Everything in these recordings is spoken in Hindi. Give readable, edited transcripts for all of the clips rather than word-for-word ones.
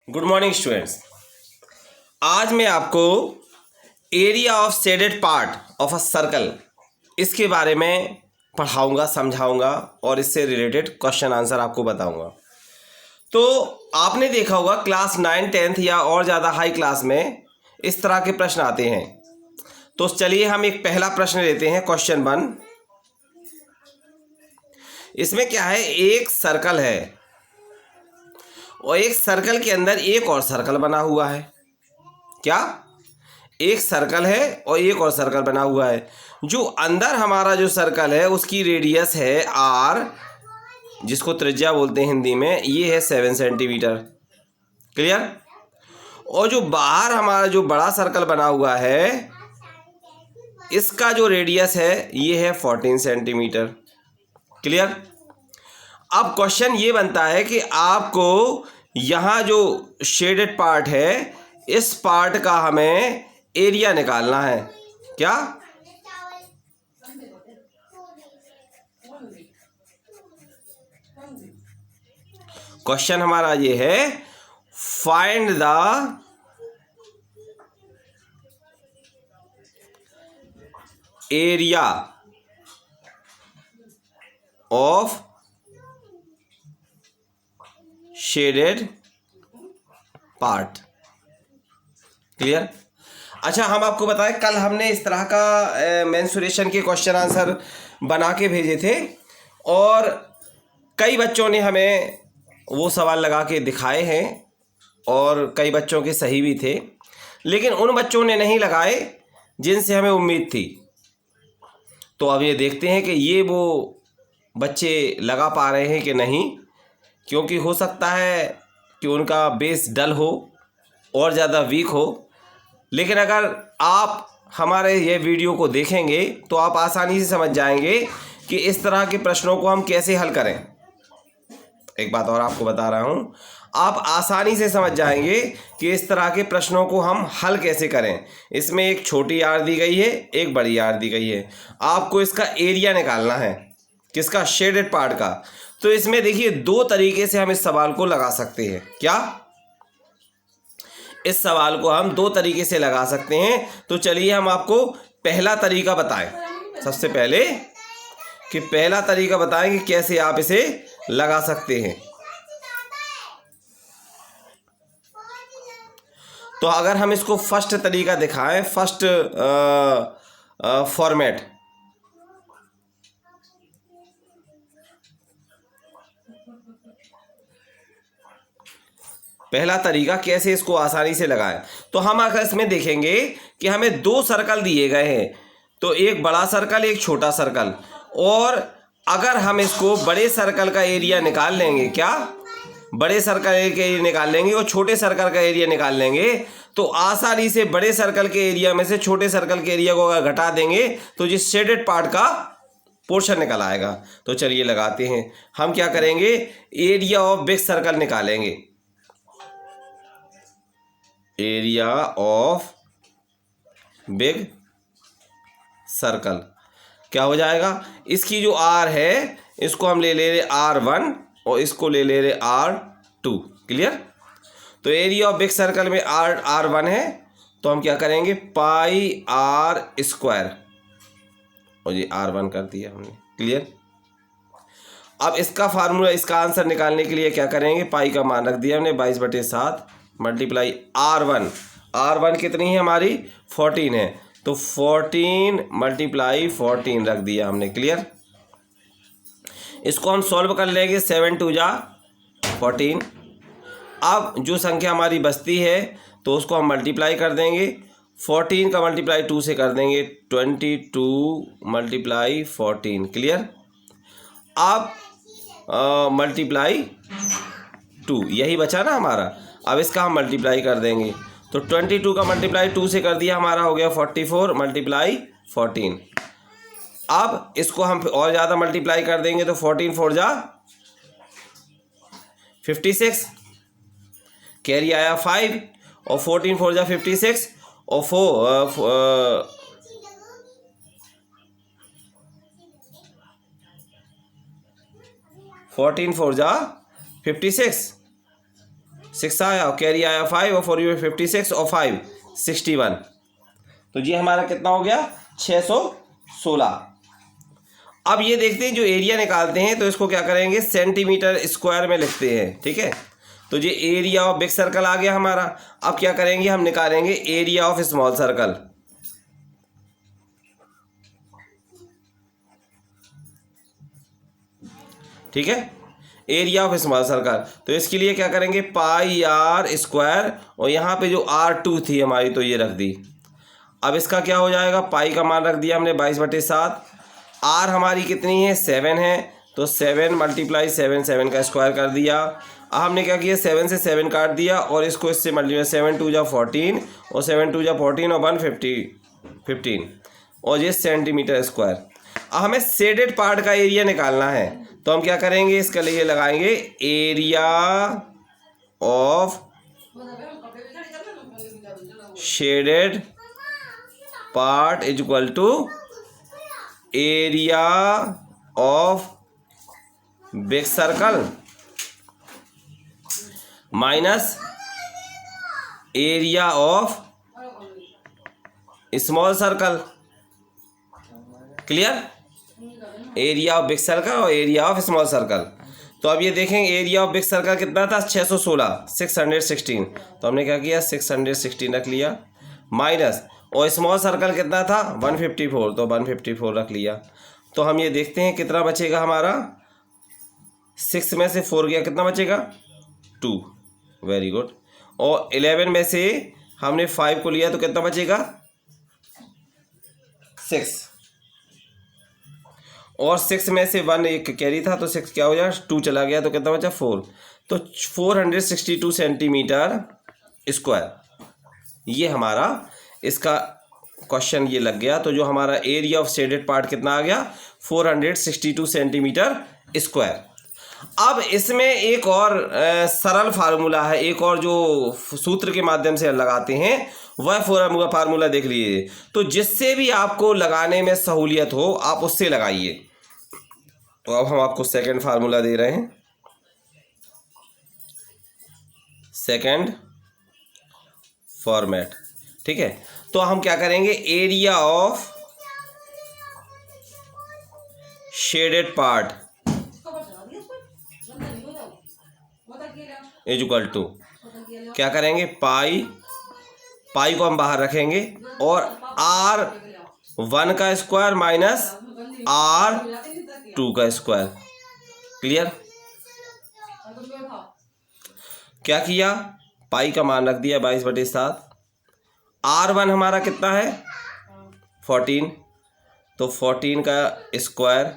Good morning students. आज मैं आपको area of shaded part of a circle इसके बारे में पढ़ाऊंगा, समझाऊंगा और इससे रिलेटेड क्वेश्चन आंसर आपको बताऊंगा। तो आपने देखा होगा क्लास 9, 10th या और ज़्यादा हाई क्लास में इस तरह के प्रश्न आते हैं। तो चलिए हम एक पहला प्रश्न लेते हैं, क्वेश्चन 1। इसमें क्या है, एक सर्कल है और एक सर्कल के अंदर एक और सर्कल बना हुआ है। क्या? एक सर्कल है और एक और सर्कल बना हुआ है। जो अंदर हमारा जो सर्कल है उसकी रेडियस है r, जिसको त्रिज्या बोलते हैं हिंदी में, ये है 7 सेंटीमीटर। क्लियर? और जो बाहर हमारा जो बड़ा सर्कल बना हुआ है इसका जो रेडियस है ये है 14 सेंटीमीटर। क्लियर? अब क्वेश्चन ये बनता है कि आपको यहाँ जो शेडेड पार्ट है इस पार्ट का हमें एरिया निकालना है। क्या? क्वेश्चन हमारा ये है, find the area of shaded part. Clear? अच्छा, हम आपको बताएं, कल हमने इस तरह का मेंसुरेशन के क्वेश्चन आंसर बना के भेजे थे और कई बच्चों ने हमें वो सवाल लगा के दिखाए हैं और कई बच्चों के सही भी थे, लेकिन उन बच्चों ने नहीं लगाए जिनसे हमें उम्मीद थी। तो अब ये देखते हैं कि ये वो बच्चे लगा पा रहे हैं कि नहीं, क्योंकि हो सकता है कि उनका बेस डल हो और ज़्यादा वीक हो। लेकिन अगर आप हमारे ये वीडियो को देखेंगे तो आप आसानी से समझ जाएंगे कि इस तरह के प्रश्नों को हम कैसे हल करें। एक बात और आपको बता रहा हूँ, आप आसानी से समझ जाएंगे कि इस तरह के प्रश्नों को हम हल कैसे करें। इसमें एक छोटी आर दी गई है, एक बड़ी आर दी गई है। आपको इसका एरिया निकालना है, किसका? शेडेड पार्ट का। तो इसमें देखिए दो तरीके से हम इस सवाल को लगा सकते हैं। क्या? इस सवाल को हम दो तरीके से लगा सकते हैं। तो चलिए हम आपको पहला तरीका बताएं। सबसे पहले कि पहला तरीका बताएं कि कैसे आप इसे लगा सकते हैं। तो अगर हम इसको फर्स्ट तरीका दिखाएं, फर्स्ट फॉर्मेट, पहला तरीका कैसे इसको आसानी से लगाएं, तो हम अगर इसमें देखेंगे कि हमें दो सर्कल दिए गए हैं, तो एक बड़ा सर्कल एक छोटा सर्कल, और अगर हम इसको बड़े सर्कल का एरिया निकाल लेंगे, क्या? बड़े सर्कल का एरिया निकाल लेंगे और छोटे सर्कल का एरिया निकाल लेंगे, तो आसानी से बड़े सर्कल के एरिया में से छोटे सर्कल के एरिया को अगर घटा देंगे तो जिस शेडेड पार्ट का पोर्शन निकल आएगा। तो चलिए लगाते हैं। हम क्या करेंगे, एरिया ऑफ बिग सर्कल निकालेंगे। एरिया ऑफ बिग सर्कल क्या हो जाएगा, इसकी जो आर है इसको हम ले ले रहे R1 और इसको ले ले रहे R2। क्लियर? तो एरिया ऑफ बिग सर्कल में R1 है, तो हम क्या करेंगे, पाई R स्क्वायर, और ये R1 कर दिया हमने। क्लियर? अब इसका फार्मूला, इसका आंसर निकालने के लिए क्या करेंगे, पाई का मान रख दिया हमने 22/7 मल्टीप्लाई R1 कितनी है हमारी, 14 है, तो 14 मल्टीप्लाई 14 रख दिया हमने। क्लियर? इसको हम सॉल्व कर लेंगे, 7 2 जा 14। अब जो संख्या हमारी बचती है तो उसको हम मल्टीप्लाई कर देंगे, 14 का मल्टीप्लाई 2 से कर देंगे, 22 मल्टीप्लाई 14। क्लियर? अब मल्टीप्लाई 2, यही बचा ना हमारा। अब इसका हम मल्टीप्लाई कर देंगे, तो 22 का मल्टीप्लाई 2 से कर दिया, हमारा हो गया 44 मल्टीप्लाई 14। अब इसको हम और ज़्यादा मल्टीप्लाई कर देंगे, तो 14 4 जा 56, कैरी आया 5, और 14 4 जा 56, और 14 4 जा 56, 6 आया और कैरी आया 5 और 4 56 और 5 61। तो ये हमारा कितना हो गया 616। अब ये देखते हैं जो एरिया निकालते हैं तो इसको क्या करेंगे सेंटीमीटर स्क्वायर में लिखते हैं। ठीक है, तो ये एरिया ऑफ बिग सर्कल आ गया हमारा। अब क्या करेंगे हम निकालेंगे एरिया ऑफ स्मॉल सर्कल। ठीक है, एरिया ऑफ स्मॉल सर्कल। तो इसके लिए क्या करेंगे पाई आर स्क्वायर और यहाँ पे जो R2 थी हमारी तो ये रख दी। अब इसका क्या हो जाएगा पाई का मान रख दिया हमने 22/7। आर हमारी कितनी है 7 है तो 7 × 7 7 का स्क्वायर कर दिया। अब हमने क्या किया 7 से 7 काट दिया और इसको इससे मल्टीप्लाई 7 2 × 14 और 7 2 × 14 और 15 और ये सेंटीमीटर स्क्वायर। अब हमें शेडेड पार्ट का एरिया निकालना है तो हम क्या करेंगे इसके लिए लगाएंगे area of shaded part is equal to area of big circle minus area of small circle. Clear, area of big circle और एरिया ऑफ स्मॉल सर्कल। तो अब ये देखेंगे एरिया ऑफ बिग सर्कल कितना था 616 तो हमने क्या किया 616 रख लिया माइनस और स्मॉल सर्कल कितना था 154 तो 154 रख लिया। तो हम ये देखते हैं कितना बचेगा हमारा 6 में से 4 गया कितना बचेगा 2। Very good. और 11 में से हमने 5 को लिया तो कितना बचेगा 6 और 6 में से 1 एक कैरी था तो 6 क्या हो जाए 2 चला गया तो कितना बचा 4। तो 462 सेंटीमीटर स्क्वायर ये हमारा इसका क्वेश्चन ये लग गया। तो जो हमारा एरिया ऑफ शेडेड पार्ट कितना आ गया 462 सेंटीमीटर स्क्वायर। अब इसमें एक और सरल फार्मूला है, एक और जो सूत्र के माध्यम से लगाते हैं वह फार्मूला देख लीजिए। तो जिससे भी आपको लगाने में सहूलियत हो आप उससे लगाइए। तो अब हम आपको सेकंड फार्मूला दे रहे हैं, सेकंड फॉर्मेट। ठीक है, तो हम क्या करेंगे area of shaded part is equal to क्या करेंगे पाई को हम बाहर रखेंगे और R1 का स्क्वायर माइनस R2 का स्क्वायर। क्लियर, क्या किया पाई का मान रख दिया 22/7। R1 हमारा कितना है 14 तो 14 का स्क्वायर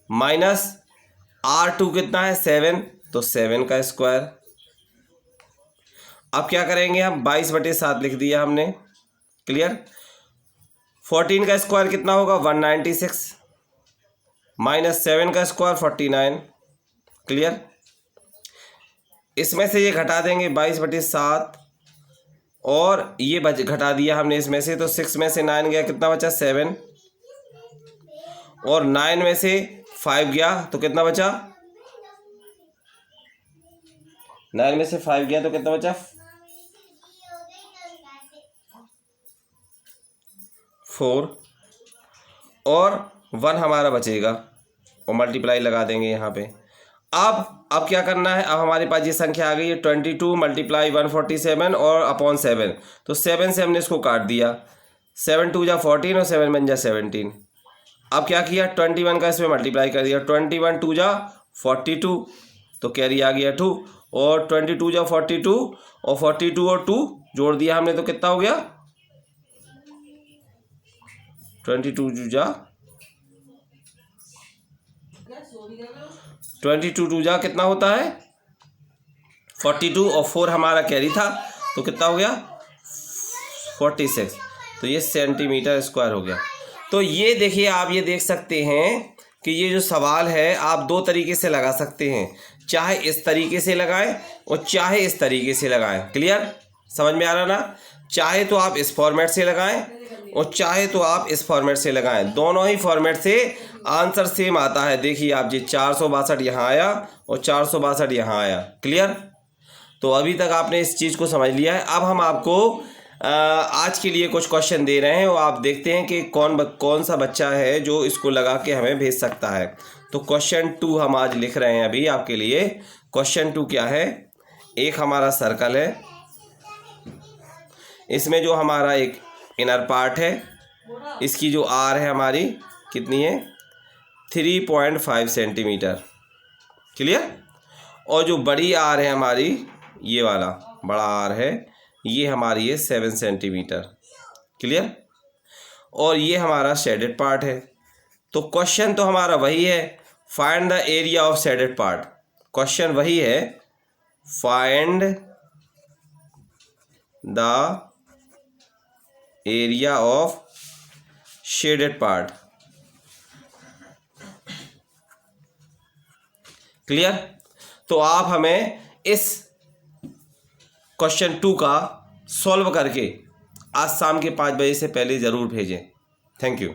माइनस R2 कितना है 7 तो 7 का स्क्वायर। अब क्या करेंगे हम 22/7 लिख दिया हमने। क्लियर, 14 का स्क्वायर कितना होगा 196 माइनस 7 का स्क्वायर 49। क्लियर, इसमें से ये घटा देंगे 22/7 और ये घटा दिया हमने इसमें से तो 6 में से 9 गया कितना बचा 7 और 9 में से 5 गया तो कितना बचा 9 में से 5 गया तो कितना बचा 4 और 1 हमारा बचेगा और मल्टीप्लाई लगा देंगे यहाँ पे। अब क्या करना है, अब हमारे पास ये संख्या आ गई है 22 × 147 और अपॉन 7 तो 7 से हमने इसको काट दिया 7 2 × 14 और 7 बन जा 17। अब क्या किया 21 का इसमें मल्टीप्लाई कर दिया 21 2 × 42 तो कैरी आ गया 2 और 22 × 42 और 42 और 2 जोड़ दिया हमने तो कितना हो गया 22 2 जा कितना होता है 42 और 4 हमारा कैरी था तो कितना हो गया 46 तो ये सेंटीमीटर स्क्वायर हो गया। तो ये देखिए आप ये देख सकते हैं कि ये जो सवाल है आप दो तरीके से लगा सकते हैं, चाहे इस तरीके से लगाएं और चाहे इस तरीके से लगाएं। क्लियर, समझ में आ रहा ना, चाहे तो आप इस फॉर्मेट से लगाएं और चाहे तो आप इस फॉर्मेट से लगाएं, दोनों ही फॉर्मेट से आंसर सेम आता है। देखिए आप जी 462 यहाँ आया और 462 यहाँ आया। क्लियर, तो अभी तक आपने इस चीज़ को समझ लिया है। अब हम आपको आज के लिए कुछ क्वेश्चन दे रहे हैं और आप देखते हैं कि कौन सा बच्चा है जो इसको लगा के हमें भेज सकता है। तो क्वेश्चन 2 हम आज लिख रहे हैं अभी आपके लिए। क्वेश्चन 2 क्या है? एक हमारा सर्कल है, इसमें जो हमारा एक इनर पार्ट है, इसकी जो आर है हमारी कितनी है? 3.5 सेंटीमीटर। क्लियर? और जो बड़ी आर है हमारी, ये वाला बड़ा आर है, ये हमारी है 7 सेंटीमीटर। क्लियर? और ये हमारा शेडेड पार्ट है। तो क्वेश्चन तो हमारा वही है, find the area of shaded part. Question वही है, find the area of shaded part. Clear? तो आप हमें इस क्वेश्चन 2 का सॉल्व करके आज शाम के 5 बजे से पहले ज़रूर भेजें। Thank you.